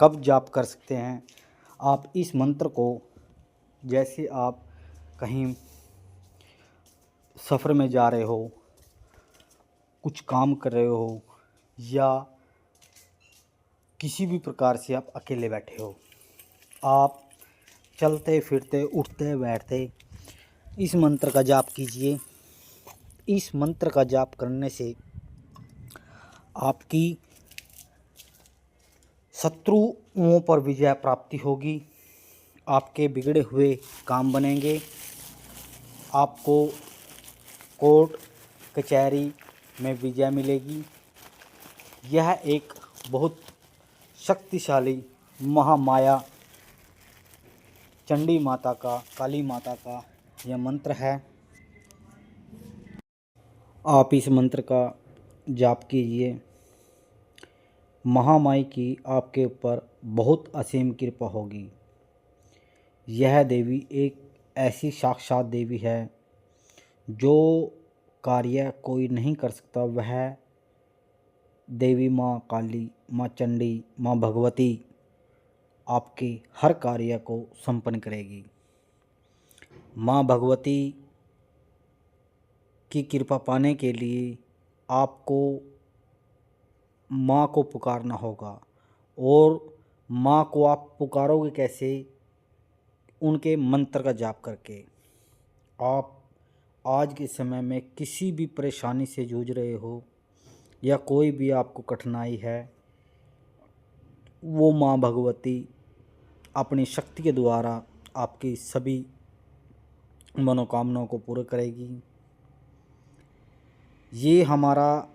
कब जाप कर सकते हैं। आप इस मंत्र को जैसे आप कहीं सफ़र में जा रहे हो, कुछ काम कर रहे हो, या किसी भी प्रकार से आप अकेले बैठे हो, आप चलते फिरते उठते बैठते इस मंत्र का जाप कीजिए। इस मंत्र का जाप करने से आपकी शत्रुओं पर विजय प्राप्ति होगी, आपके बिगड़े हुए काम बनेंगे, आपको कोर्ट कचहरी में विजय मिलेगी। यह एक बहुत शक्तिशाली महामाया चंडी माता का, काली माता का यह मंत्र है। आप इस मंत्र का जाप कीजिए। महामाई की आपके ऊपर बहुत असीम कृपा होगी। यह देवी एक ऐसी साक्षात देवी है जो कार्य कोई नहीं कर सकता, वह देवी माँ काली, माँ चंडी, माँ भगवती आपके हर कार्य को संपन्न करेगी। माँ भगवती की कृपा पाने के लिए आपको माँ को पुकारना होगा। और माँ को आप पुकारोगे कैसे? उनके मंत्र का जाप करके। आप आज के समय में किसी भी परेशानी से जूझ रहे हो या कोई भी आपको कठिनाई है, वो माँ भगवती अपनी शक्ति के द्वारा आपकी सभी मनोकामनाओं को पूरा करेगी। ये हमारा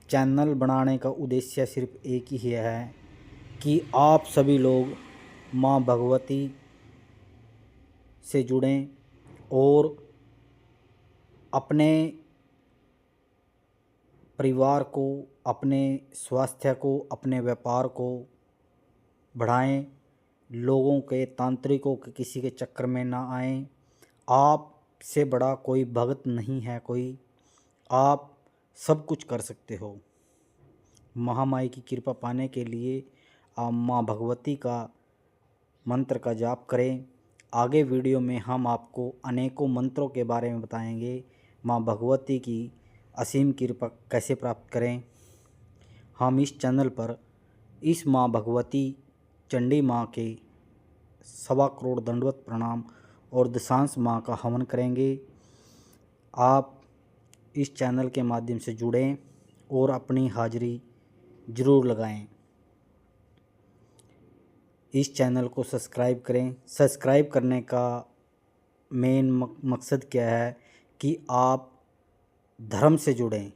चैनल बनाने का उद्देश्य सिर्फ एक ही है कि आप सभी लोग माँ भगवती से जुड़ें और अपने परिवार को, अपने स्वास्थ्य को, अपने व्यापार को बढ़ाएं। लोगों के, तांत्रिकों के किसी के चक्कर में ना आएं। आपसे बड़ा कोई भगत नहीं है कोई, आप सब कुछ कर सकते हो। महामाई की कृपा पाने के लिए आप माँ भगवती का मंत्र का जाप करें। आगे वीडियो में हम आपको अनेकों मंत्रों के बारे में बताएंगे। माँ भगवती की असीम कृपा कैसे प्राप्त करें। हम इस चैनल पर इस माँ भगवती चंडी माँ के 1.25 करोड़ दंडवत प्रणाम और दशांश माँ का हवन करेंगे। आप इस चैनल के माध्यम से जुड़ें और अपनी हाजिरी ज़रूर लगाएं। इस चैनल को सब्सक्राइब करें। सब्सक्राइब करने का मेन मकसद क्या है कि आप धर्म से जुड़ें,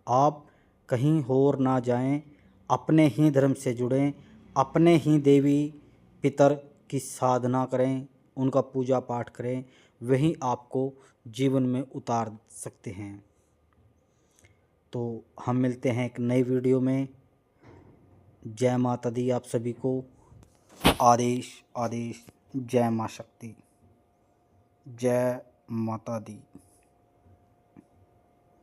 आप कहीं और ना जाएं, अपने ही धर्म से जुड़ें, अपने ही देवी पितर की साधना करें, उनका पूजा पाठ करें, वही आपको जीवन में उतार सकते हैं। तो हम मिलते हैं एक नई वीडियो में। जय माता दी आप सभी को। आदेश आदेश। जय माँ शक्ति। जय माता दी।